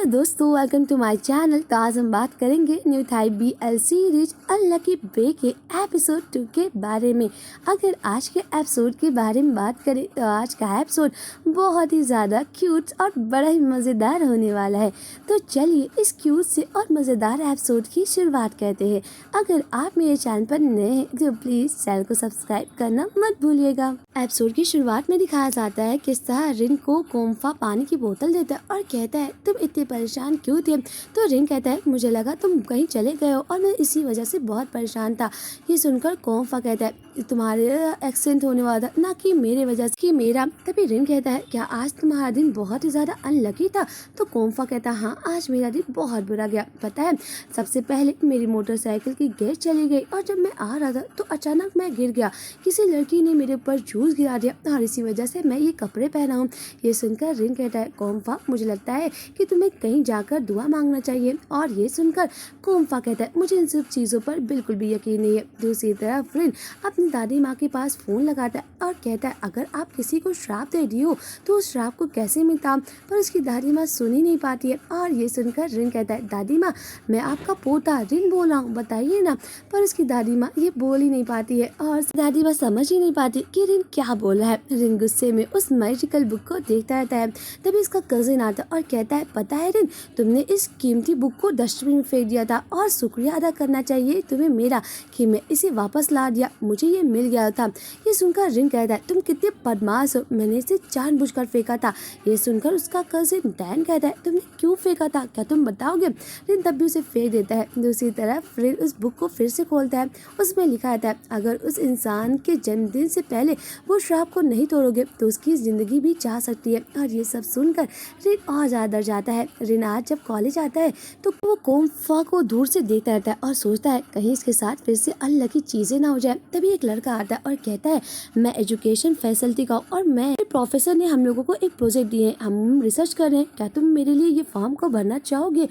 दोस्तों, welcome to my channel. तो आज हम बात करेंगे new Thai BL series unlucky bae के एपिसोड 2 के बारे में। अगर आज के एपिसोड के बारे में बात करें तो आज का एपिसोड बहुत ही ज़्यादा क्यूट और बड़ा ही मज़ेदार होने वाला है। तो चलिए इस क्यूट से और मज़ेदार एपिसोड की शुरुआत करते हैं। अगर आप मेरे चैनल पर नए हैं तो प्लीज़ चैनल को सब्सक्राइब करना मत भूलिएगा। एपिसोड की शुरुआत में दिखाया जाता है किस तरह रिन को कोम्फा पानी की बोतल देता है और कहता है तुम इतने परेशान क्यों थे। तो रिन कहता है मुझे लगा तुम कहीं चले गए हो और मैं इसी वजह से बहुत परेशान था। ये सुनकर कोम्फा कहता है तुम्हारे एक्सीडेंट होने वाला था, ना कि मेरे वजह से कि मेरा। तभी रिन कहता है क्या आज तुम्हारा दिन बहुत ही ज़्यादा अनलकी था। तो कोम्फा कहता है हाँ, आज मेरा दिन बहुत बुरा गया। पता है सबसे पहले मेरी मोटरसाइकिल की गेयर चली गई और जब मैं आ रहा था तो अचानक मैं गिर गया। किसी लड़की ने मेरे ऊपर जूस गिरा दिया और इसी वजह से मैं ये कपड़े पहना हूँ। ये सुनकर रिन कहता है कोम्फा मुझे लगता है कि तुम्हें कहीं जाकर दुआ मांगना चाहिए। और ये सुनकर कोम्फा कहता है मुझे इन सब चीज़ों पर बिल्कुल भी यकीन नहीं है। दूसरी तरफ रिन अपनी दादी माँ के पास फ़ोन लगाता है और कहता है अगर आप किसी को श्राप दे दी हो तो उस श्राप को कैसे मिटा। पर उसकी दादी माँ सुन ही नहीं पाती है। और ये सुनकर रिन कहता है दादी माँ मैं आपका पोता रिन बोल रहा हूँ, बताइए ना। पर उसकी दादी माँ ये बोल ही नहीं पाती है और दादी माँ समझ ही नहीं पाती कि रिन क्या बोला है। रिन गुस्से में उस मैजिकल बुक को देखता रहता है। तभी उसका कजिन आता और कहता है पता है रिन तुमने इस कीमती बुक को डस्टबिन में फेंक दिया था और शुक्रिया अदा करना चाहिए तुम्हें मेरा कि मैं इसे वापस ला दिया, मुझे ये मिल गया था। ये सुनकर रिन कहता है तुम कितने बदमाश हो, मैंने इसे जानबूझकर फेंका था। ये सुनकर उसका कजिन डैन कहता है तुमने क्यों फेंका था, क्या तुम बताओगे। रिन तब भी उसे फेंक देता है। दूसरी तरफ रिन उस बुक को फिर से खोलता है। उसमें लिखा रहता है अगर उस इंसान के जन्मदिन से पहले वो श्राप को नहीं तोड़ोगे तो उसकी ज़िंदगी भी जा सकती है। और ये सब सुनकर रिन और ज़्यादा डर जाता है। रिन आज जब कॉलेज आता है तो वो कोम्फा को दूर से देखता रहता है और सोचता है कहीं इसके साथ फिर से अनलकी चीज़ें ना हो जाए। तभी एक लड़का आता है और कहता है मैं एजुकेशन फैसिलिटी का और मैं प्रोफेसर ने हम लोगों को एक प्रोजेक्ट दिए हैं, हम रिसर्च कर रहे हैं, क्या तुम मेरे लिए ये फॉर्म को भरना चाहोगे।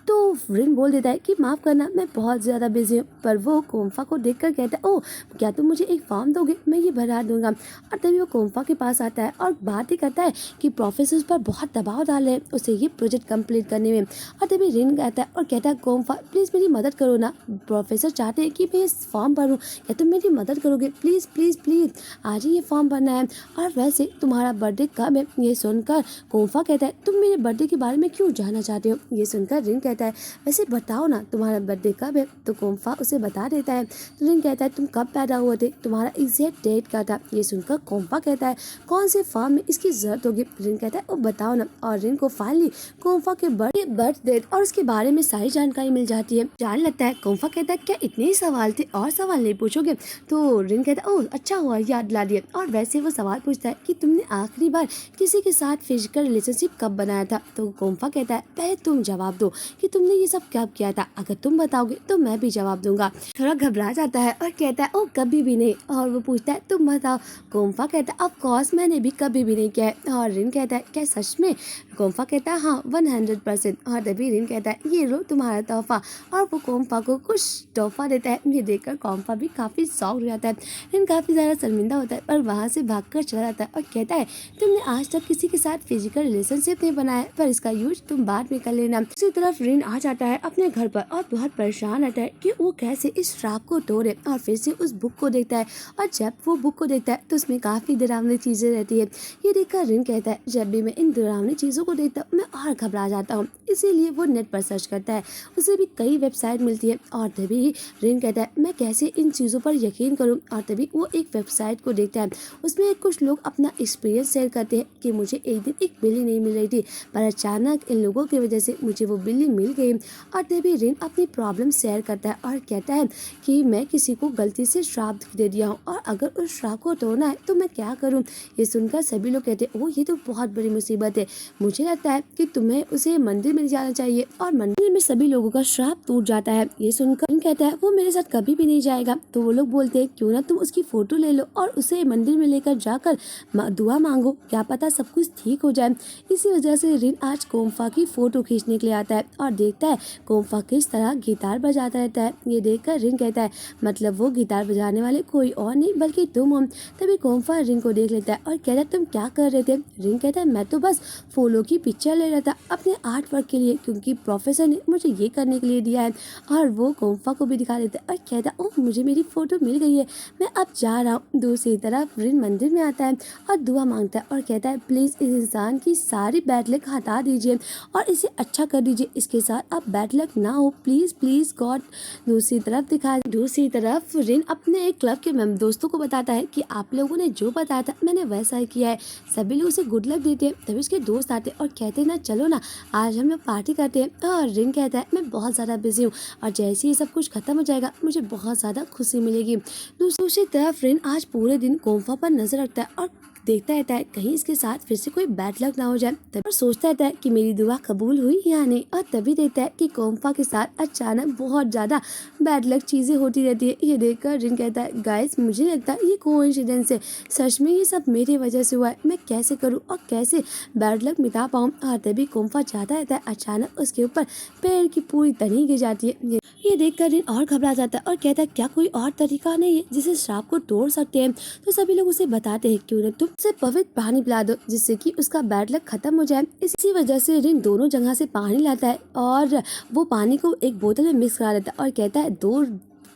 तो रिन बोल देता है कि माफ़ करना मैं बहुत ज़्यादा बिजी हूँ। पर वो कोम्फा को देखकर कहता है ओह क्या तुम मुझे एक फॉर्म दोगे, मैं ये भरा दूंगा। और तभी वो कोम्फा के पास आता है और बात ही करता है कि प्रोफेसर पर बहुत दबाव डाल है उसे ये प्रोजेक्ट कंप्लीट करने में। और तभी रिन कहता है और कहता है कोम्फा प्लीज़ मेरी मदद करो ना, प्रोफेसर चाहते हैं कि मैं इस फॉर्म भरूँ, क्या तुम मेरी मदद करोगे प्लीज़ प्लीज़ प्लीज़, आज ही ये फॉर्म भरना है। और वैसे तुम्हारा बर्थडे कब है। ये सुनकर कोम्फा कहता है तुम मेरे बर्थडे के बारे में क्यों जानना चाहते हो। ये सुनकर रिन कहता है वैसे बताओ ना तुम्हारा बर्थडे कब है। तो कोम्फा उसे बता देता है। तो रिन कहता है तुम कब पैदा हुए थे, तुम्हारा एग्जैक्ट डेट क्या था। ये सुनकर कोम्फा कहता है कौन से फॉर्म में इसकी जरूरत होगी। रिन कहता है वो बताओ ना। और रिन को फाइनली कोम्फा के बर्थ डेट और उसके बारे में सारी जानकारी मिल जाती है। जान लगता है कोम्फा कहता है क्या इतने ही सवाल थे और सवाल नहीं पूछोगे। तो रिन कहता है ओह अच्छा हुआ याद दिला दिया। और वैसे वो सवाल पूछता है कि तुमने आखिरी बार किसी के साथ फिजिकल रिलेशनशिप कब बनाया था। तो कोम्फा कहता है पहले तुम जवाब दो कि तुमने ये सब कब किया था, अगर तुम बताओगे तो मैं भी जवाब दूंगा। थोड़ा घबरा जाता है और कहता है ओ कभी भी नहीं। और वो पूछता है तुम बताओ। कोम्फा कहता है ऑफ कोर्स मैंने भी कभी भी नहीं किया है। और रिन कहता है क्या सच में। कोम्फा कहता है हाँ 100%। और तभी रिन कहता है ये लो तुम्हारा तोहफा। और वो कोम्फा को कुछ तोहफा देता है। ये देखकर कोम्फा भी काफ़ी शॉक हो जाता है। रिन काफ़ी ज़्यादा शर्मिंदा होता है और वहाँ से भागकर चला जाता है और कहता है तुमने आज तक किसी के साथ फिजिकल रिलेशनशिप नहीं बनाया, पर इसका यूज तुम बाद में कर लेना। दूसरी तरफ रिन आ जाता है अपने घर पर और बहुत परेशान रहता है कि वो कैसे इस श्राप को तोड़े। और फिर से उस बुक को देखता है और जब वो बुक को देखता है तो उसमें काफ़ी डरावनी चीज़ें रहती है। ये देखकर रिन कहता है जब भी मैं इन डरावनी चीज़ों को देखता हूँ मैं और घबरा जाता हूँ। इसीलिए वो नेट पर सर्च करता है, उसे भी कई वेबसाइट मिलती है। और तभी रिन कहता है मैं कैसे इन चीज़ों पर यकीन करूँ। और तभी वो एक वेबसाइट को देखता है, उसमें कुछ लोग अपना एक्सपीरियंस शेयर करते हैं कि मुझे एक दिन एक बिल्ली नहीं मिल रही थी, पर अचानक इन लोगों की वजह से मुझे वो बिल्ली मिल गई। और तभी रिन अपनी प्रॉब्लम शेयर करता है और कहता है कि मैं किसी को गलती से श्राप दे दिया हूँ और अगर उस श्राप को तोड़ना है तो मैं क्या करूँ। ये सुनकर सभी लोग कहते हैं ओह ये तो बहुत बड़ी मुसीबत है, मुझे लगता है कि तुम्हें उसे मंदिर में जाना चाहिए। और मंदिर में सभी लोगों का श्राप टूट जाता है। ये सुनकर कहता है वो मेरे साथ कभी भी नहीं जाएगा। तो वो लोग बोलते हैं क्यों ना तुम उसकी फ़ोटो ले लो और उसे मंदिर में लेकर जाकर दुआ मांगो, क्या पता सब कुछ ठीक हो जाए। इसी वजह से रिन आज कोम्फा की फ़ोटो खींचने के लिए आता है और देखता है कोम्फा किस तरह गिटार बजाता रहता है। ये देखकर रिन कहता है मतलब वो गिटार बजाने वाले कोई और नहीं बल्कि तुम हो। तभी कोम्फा रिन को देख लेता है और कहता है तुम क्या कर रहे थे। रिन कहता है मैं तो बस फूलों की पिक्चर ले रहा था अपने आर्ट वर्क के लिए, क्योंकि प्रोफेसर ने मुझे ये करने के लिए दिया है। और वो कोम्फा को भी दिखा देता है और कहता है ओह मुझे मेरी फ़ोटो मिल गई है, मैं अब जा रहा हूँ। दूसरी तरफ रिन मंदिर में आता है और दुआ मांगता है और कहता है प्लीज़ इस इंसान की सारी बैड लक हटा दीजिए और इसे अच्छा कर दीजिए, इसके साथ अब बैड लक ना हो प्लीज़ प्लीज़ गॉड। दूसरी तरफ रिन अपने एक क्लब के दोस्तों को बताता है कि आप लोगों ने जो बताया था मैंने वैसा ही किया है। सभी लोग उसे गुड लक देते हैं। तभी उसके दोस्त आते हैं और कहते हैं ना चलो ना आज हम लोग पार्टी करते हैं। और रिन कहता है मैं बहुत ज़्यादा बिजी हूँ और जैसे ही सब कुछ खत्म हो जाएगा मुझे बहुत ज़्यादा खुशी मिलेगी। दूसरी तरफ रिन आज पूरे दिन कोम्फा पर नजर रखता है और देखता रहता है कहीं इसके साथ फिर से कोई बैड लक ना हो जाए। तब सोचता रहता है कि मेरी दुआ कबूल हुई या नहीं। और तभी देखता है कि कोम्फा के साथ अचानक बहुत ज़्यादा बैड लक चीज़ें होती रहती है। ये देखकर रिन कहता है गाइस मुझे लगता है ये कोइंसिडेंस है, सच में ये सब मेरी वजह से हुआ है, मैं कैसे करूँ और कैसे बैड लक मिटा पाऊँ। और तभी कोम्फा जाता रहता है, अचानक उसके ऊपर पेड़ की पूरी तनी गिर जाती है। ये देखकर रिन और घबरा जाता है और कहता है क्या कोई और तरीका नहीं है जिससे श्राप को तोड़ सकते हैं। तो सभी लोग उसे बताते हैं क्यों ना तुम उसे पवित्र पानी पिला दो जिससे कि उसका बैड लक खत्म हो जाए। इसी वजह से रिन दोनों जगह से पानी लाता है और वो पानी को एक बोतल में मिक्स करा देता है और कहता है दो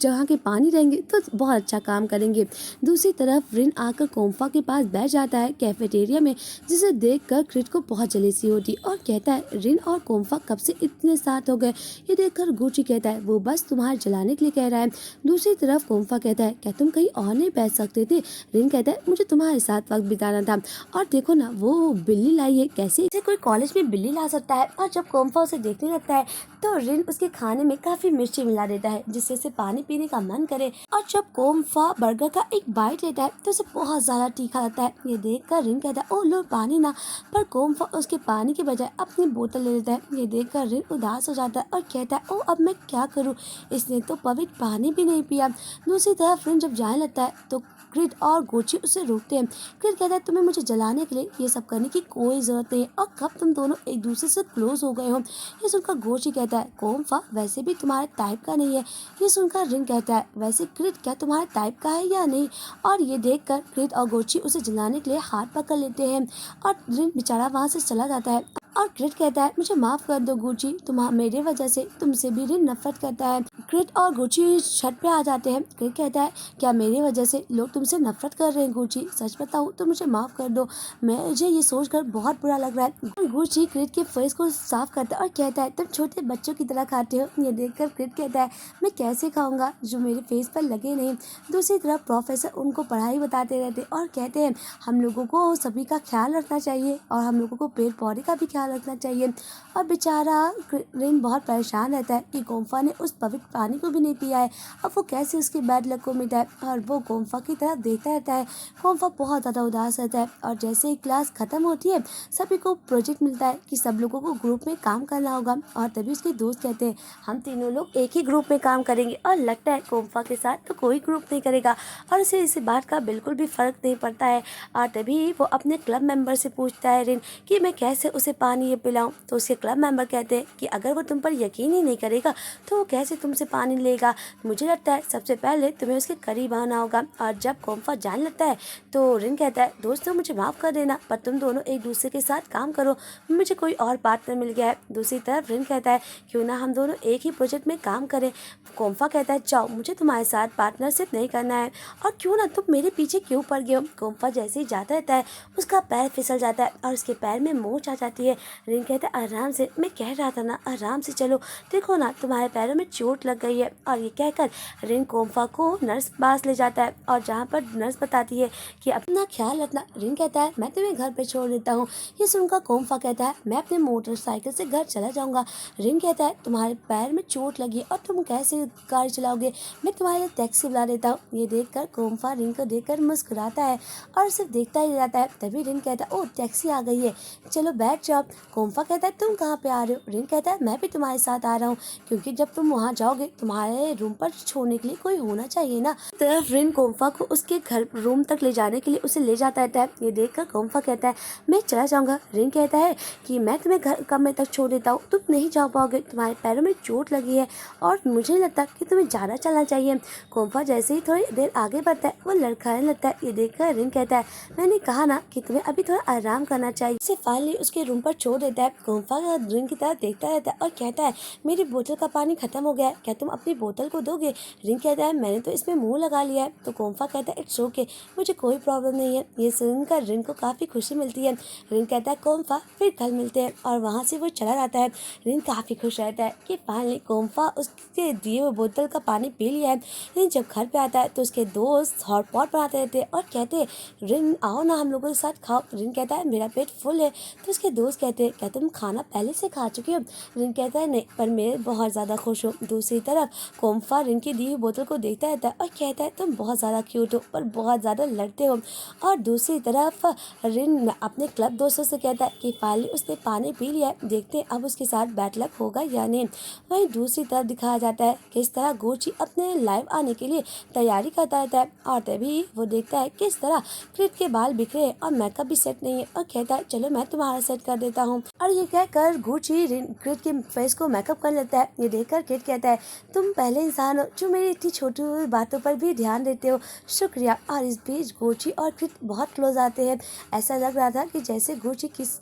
जहाँ के पानी रहेंगे तो बहुत अच्छा काम करेंगे। दूसरी तरफ रिन आकर कोम्फा के पास बैठ जाता है कैफेटेरिया में, जिसे देखकर क्रिट को बहुत जलेसी होती और कहता है रिन और कोम्फा कब से इतने साथ हो गए। ये देखकर गुची कहता है वो बस तुम्हारे जलाने के लिए कह रहा है। दूसरी तरफ कोम्फा कहता है क्या तुम कहीं और नहीं बैठ सकते थे। रिन कहता है मुझे तुम्हारे साथ वक्त बिताना था और देखो ना वो बिल्ली लाई है, कैसे इसे कोई कॉलेज में बिल्ली ला सकता है। और जब कोम्फा उसे देखने लगता है तो रिन उसके खाने में काफी मिर्ची मिला देता है जिससे उसे पानी पीने का मन करे। और जब कोम्फा बर्गर का एक बाइट लेता है तो उसे बहुत ज्यादा तीखा लगता है। ये देखकर रिन कहता है ओ लो पानी ना, पर कोम्फा उसके पानी के बजाय अपनी बोतल ले लेता है। ये देखकर रिन उदास हो जाता है और कहता है ओ अब मैं क्या करूँ, इसने तो पवित्र पानी भी नहीं पिया। दूसरी तरफ रिन जब जाने लगता है तो क्रिट और गोची उसे रोकते हैं। क्रिट कहता है तुम्हें मुझे जलाने के लिए ये सब करने की कोई जरूरत नहीं और कब तुम दोनों एक दूसरे से क्लोज हो गए हो। ये सुनकर गोची कहता है कोम्फा वैसे भी तुम्हारे टाइप का नहीं है। ये सुनकर रिन कहता है वैसे क्रिट क्या तुम्हारे टाइप का है या नहीं। और ये देखकर क्रिट और गोची उसे जलाने के लिए हाथ पकड़ लेते हैं और रिन बेचारा वहाँ से चला जाता है। और क्रिट कहता है मुझे माफ कर दो गुची, मेरे वजह से तुमसे भी रिन नफरत करता है। क्रिट और गुची छत पे आ जाते हैं। क्रिट कहता है क्या मेरी वजह से लोग तुमसे नफरत कर रहे हैं गुची, सच बताऊं तो मुझे माफ कर दो, मुझे ये सोचकर बहुत बुरा लग रहा है। गुची क्रिट के फेस को साफ करता है और कहता है तुम छोटे बच्चों की तरह खाते हो। ये देखकर क्रिट कहता है मैं कैसे खाऊंगा जो मेरे फेस पर लगे नहीं। दूसरी तरफ प्रोफेसर उनको पढ़ाई बताते रहते और कहते हैं हम लोगों को सभी का ख्याल रखना चाहिए और हम लोगों को पेड़ पौधे का भी ख्याल रखना चाहिए। और बेचारा रिन बहुत परेशान रहता है कि कोम्फा ने उस पवित्र पानी को भी नहीं पिया है, अब वो कैसे उसकी बैड लक को मिटाए। और वो कोम्फा की तरफ देखता रहता है। कोम्फा बहुत ज़्यादा उदास रहता है और जैसे ही क्लास खत्म होती है सभी को प्रोजेक्ट मिलता है कि सब लोगों को ग्रुप में काम करना होगा। और तभी उसके दोस्त कहते हैं हम तीनों लोग एक ही ग्रुप में काम करेंगे। और लगता है कोम्फा के साथ तो कोई ग्रुप नहीं करेगा और उसे इस बात का बिल्कुल भी फर्क नहीं पड़ता है। और तभी वो अपने क्लब मेंबर से पूछता है रिन कि मैं कैसे उसे पानी ये पिलाऊं। तो उसके क्लब मेंबर कहते हैं कि अगर वो तुम पर यकीन ही नहीं करेगा तो वो कैसे तुमसे पानी लेगा। मुझे लगता है सबसे पहले तुम्हें उसके करीब आना होगा। और जब कोम्फा जाने लगता है तो रिन कहता है दोस्तों मुझे माफ़ कर देना, पर तुम दोनों एक दूसरे के साथ काम करो, मुझे कोई और पार्टनर मिल गया है। दूसरी तरफ रिन कहता है क्यों ना हम दोनों एक ही प्रोजेक्ट में काम करें। कोम्फा कहता है जाओ, मुझे तुम्हारे साथ पार्टनरशिप नहीं करना है और क्यों ना तुम मेरे पीछे क्यों पड़ गए हो। कोम्फा जैसे ही जाता रहता है उसका पैर फिसल जाता है और उसके पैर में मोच आ जाती है। रिन कहता है आराम से, मैं कह रहा था ना आराम से चलो, देखो ना तुम्हारे पैरों में चोट लग गई है। और ये कहकर रिन कोम्फा को नर्स पास ले जाता है और जहाँ पर नर्स बताती है कि अपना ख्याल रखना। रिन कहता है मैं तुम्हें घर पे छोड़ देता हूँ। ये सुनकर कोम्फा कहता है मैं अपने मोटरसाइकिल से घर चला जाऊँगा। रिन कहता है तुम्हारे पैर में चोट लगी और तुम कैसे गाड़ी चलाओगे, मैं तुम्हारे लिए टैक्सी बुला देता हूँ। ये देखकर कोम्फा रिन को देखकर मुस्कुराता है और सिर्फ देखता ही रहता है। तभी रिन कहता है ओ टैक्सी आ गई है, चलो बैठ जाओ। कोम्फा कहता है तुम कहाँ पे आ रहे हो? रिन कहता है मैं भी तुम्हारे साथ आ रहा हूँ, क्योंकि जब तुम वहाँ जाओगे तुम्हारे रूम पर छोड़ने के लिए कोई होना चाहिए ना। तरफ रिन कोम्फा को उसके घर रूम तक ले जाने के लिए उसे ले जाता है। ये देखकर कोम्फा कहता है मैं चला जाऊंगा। रिन कहता है कि मैं तुम्हें घर कमरे तक छोड़ देता हूँ, तुम नहीं जा पाओगे, तुम्हारे पैरों में चोट लगी है और मुझे नहीं लगता कि तुम्हें ज़्यादा चलना चाहिए। कोम्फा जैसे ही थोड़ी देर आगे बढ़ता है वो लड़खड़ाने लगता है। ये देखकर रिन कहता है मैंने कहा ना कि तुम्हें अभी थोड़ा आराम करना चाहिए। इसे फाइनली उसके रूम पर छोड़ देता है। कोम्फा रिन की तरफ देखता रहता है और कहता है मेरी बोतल का पानी खत्म हो गया है, क्या तुम अपनी बोतल को दोगे? रिन कहता है मैंने तो इसमें मुंह लगा लिया है। तो कोम्फा कहता है इट्स ओके, मुझे कोई प्रॉब्लम नहीं है। ये सुनकर रिन को काफ़ी खुशी मिलती है। रिन कहता है कोम्फा फिर कल मिलते हैं, और वहाँ से वो चला जाता है। रिन काफ़ी खुश रहता है कि फाइनली कोम्फा उसके दिए हुए बोतल का पानी पी लिया है। रिन जब घर पे आता है तो उसके दोस्त हॉट पॉट बनाते रहते और कहते रिन आओ ना हम लोगों के साथ खाओ। रिन कहता है मेरा पेट फुल है। तो उसके दोस्त कहते हैं क्या तुम खाना पहले से खा चुके हो? रिन कहता है नहीं, पर मैं बहुत ज़्यादा खुश हूँ। दूसरी तरफ कोम्फा रिन की दी हुई बोतल को देखता रहता है और कहता है तुम बहुत ज़्यादा क्यूट हो पर बहुत ज़्यादा लड़ते हो। और दूसरी तरफ रिन अपने क्लब दोस्तों से कहता है कि फाइनली उसने पानी पी लिया है, देखते हैं अब उसके साथ बैड लक होगा या नहीं। वहीं दूसरी तरफ दिखाया जाता है किस तरह गुची अपने लाइव आने के लिए तैयारी करता रहता है, और तभी वो देखता है किस तरह क्रिट के बाल बिखरे और मेकअप भी सेट नहीं है, और कहता है चलो मैं तुम्हारा सेट कर देता हूँ। और ये कहकर गुची क्रिट के फेस को मेकअप कर लेता है। ये देखकर क्रिट कहता है तुम पहले इंसान हो जो मेरी इतनी छोटी बातों पर भी ध्यान देते हो, शुक्रिया। और इस बीच गुची और क्रिट बहुत क्लोज आते हैं। ऐसा लग रहा था कि जैसे गुची किस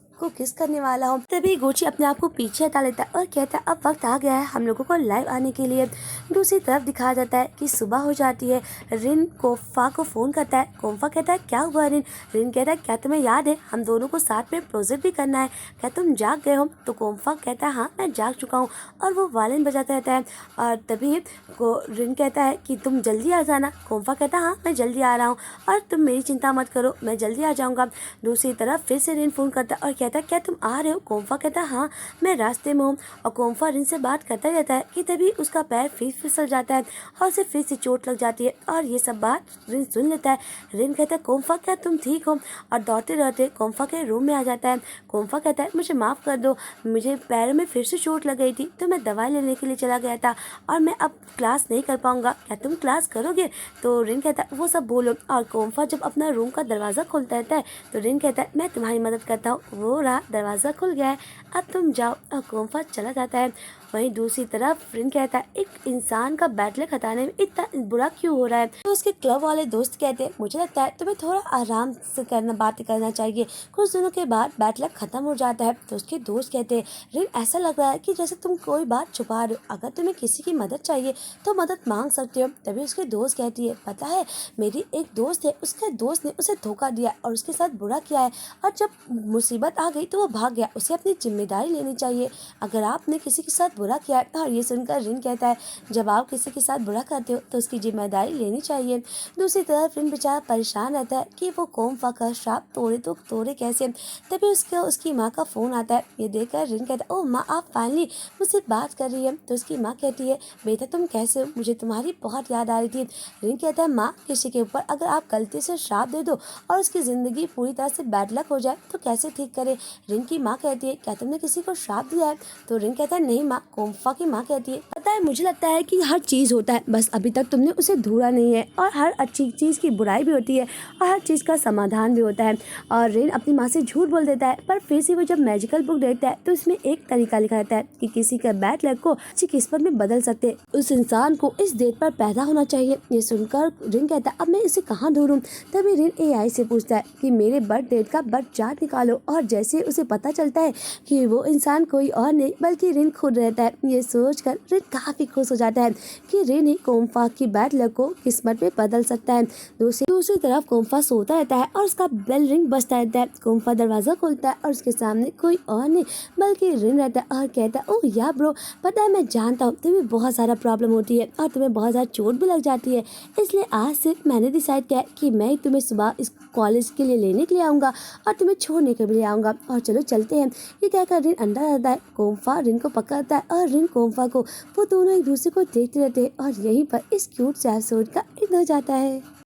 करने वाला हो। तभी गुची अपने आप को पीछे हटा लेता है और कहता है अब वक्त आ गया है हम लोगों को लाइव आने के लिए। दूसरी तरफ दिखाया जाता है कि सुबह हो जाती है। रिन कोम्फा को फोन करता है। कोम्फा कहता है क्या हुआ रिन? रिन कहता है क्या तुम्हें याद है हम दोनों को साथ में प्रोजेक्ट भी करना है, क्या तुम जाग गए हो? तो कोम्फा कहता है हाँ मैं जाग चुका हूँ, और वो वायलिन बजाता रहता है। और तभी रिन कहता है कि तुम जल्दी आ जाना। कोम्फा कहता है हाँ मैं जल्दी आ रहा हूँ, और तुम मेरी चिंता मत करो मैं जल्दी आ जाऊँगा। दूसरी तरफ फिर से रिन फोन करता है और कहता है क्या तुम आ रहे हो? कोम्फा कहता है हाँ मैं रास्ते में हूँ। और कोम्फा रिन से बात करता रहता है कि तभी उसका पैर फिर फिसल जाता है और उसे फिर से चोट लग जाती है, और ये सब बात रिन सुन लेता है। रिन कहता है कोम्फा क्या तुम ठीक हो? और दौड़ते दौड़ते कोम्फा के रूम में आ जाता है। कोम्फा कहता है मुझे माफ़ कर दो, मुझे पैर में फिर से चोट लग गई थी तो मैं दवाई लेने के लिए चला गया था और मैं अब क्लास नहीं कर पाऊंगा, क्या तुम क्लास करोगे? तो रिन कहता है वो सब बोलो। और कोम्फा जब अपना रूम का दरवाज़ा खोलता रहता है तो रिन कहता है मैं तुम्हारी मदद करता हूँ, वो रहा दरवाज़ा खुल गया है अब तुम जाओ। और कोम्फा चला जाता है। वहीं दूसरी तरफ रिन कहता है एक इंसान का बैड लक हटाने में इतना बुरा क्यों हो रहा है? तो उसके क्लब वाले दोस्त कहते हैं मुझे लगता है तुम्हें थोड़ा आराम से बातें करना चाहिए, कुछ दिनों के बाद बैड लक खत्म हो जाता है। तो उसके दोस्त कहते हैं रिन ऐसा लग रहा है कि जैसे तुम कोई बात छुपा रहे हो, अगर तुम्हें किसी की मदद चाहिए तो मदद मांग सकते हो। तभी उसके दोस्त कहती है पता है मेरी एक दोस्त है, उसके दोस्त ने उसे धोखा दिया और उसके साथ बुरा किया है, और जब मुसीबत आ गई तो वो भाग गया, उसे अपनी जिम्मेदारी लेनी चाहिए अगर आपने किसी के साथ बुरा किया है। और ये सुनकर रिन कहता है जब आप किसी के साथ बुरा करते हो तो उसकी जिम्मेदारी लेनी चाहिए। दूसरी तरफ रिन बेचारा परेशान रहता है कि वो कोम्फा का श्राप तोड़े तो तोड़े कैसे। तभी उसकी माँ का फ़ोन आता है। ये देखकर रिन कहता है ओह माँ आप फाइनली मुझसे बात कर रही है। तो उसकी माँ कहती है बेटा तुम कैसे हो, मुझे तुम्हारी बहुत याद आ रही थी। रिन कहता है माँ किसी के ऊपर अगर आप गलती से श्राप दे दो और उसकी ज़िंदगी पूरी तरह से बैड लक हो जाए तो कैसे ठीक करे? रिन की माँ कहती है क्या तुमने किसी को श्राप दिया है? तो रिन कहता है नहीं माँ। कोम्फा की माँ कहती है पता है मुझे लगता है कि हर चीज़ होता है, बस अभी तक तुमने उसे ढूंढा नहीं है, और हर अच्छी चीज़ की बुराई भी होती है और हर चीज़ का समाधान भी होता है। और रिन अपनी माँ से झूठ बोल देता है, पर फिर से वो जब मैजिकल बुक देखता है तो इसमें एक तरीका लिखा रहता है कि किसी का बैड लक को अच्छी किस्मत में बदल सकते, उस इंसान को इस डेट पर पैदा होना चाहिए। ये सुनकर रिन कहता है अब मैं इसे कहाँ ढूंढूं? तभी रिन AI से पूछता है कि मेरे बर्थ डेट का बर्थ चार्ट निकालो, और जैसे उसे पता चलता है कि वो इंसान कोई और नहीं बल्कि रिन खुद रहता है। ये सोचकर रिन काफ़ी खुश हो जाता है कि रिन ही कोम्फा की बैड लक को किस्मत में बदल सकता है। दूसरी तरफ कोम्फा सोता रहता है और उसका बेल रिंग बजता रहता है। कोम्फा दरवाज़ा खोलता है और उसके सामने कोई और नहीं बल्कि रिन रहता है, और कहता है ओह या ब्रो पता है मैं जानता हूँ तुम्हें बहुत सारा प्रॉब्लम होती है और तुम्हें बहुत ज़्यादा चोट भी लग जाती है, इसलिए आज से मैंने डिसाइड किया कि मैं तुम्हें सुबह इस कॉलेज के लिए लेने के लिए आऊँगा और तुम्हें छोड़ने के लिए आऊँगा, और चलो चलते हैं। ये कहकर रिन अंदर आता है। कोम्फा रिन को पकड़ता है और रिन कोम्फा को, वो दोनों एक दूसरे को देखते रहते हैं, और यहीं पर इस क्यूट से एपिसोड का एंड हो जाता है।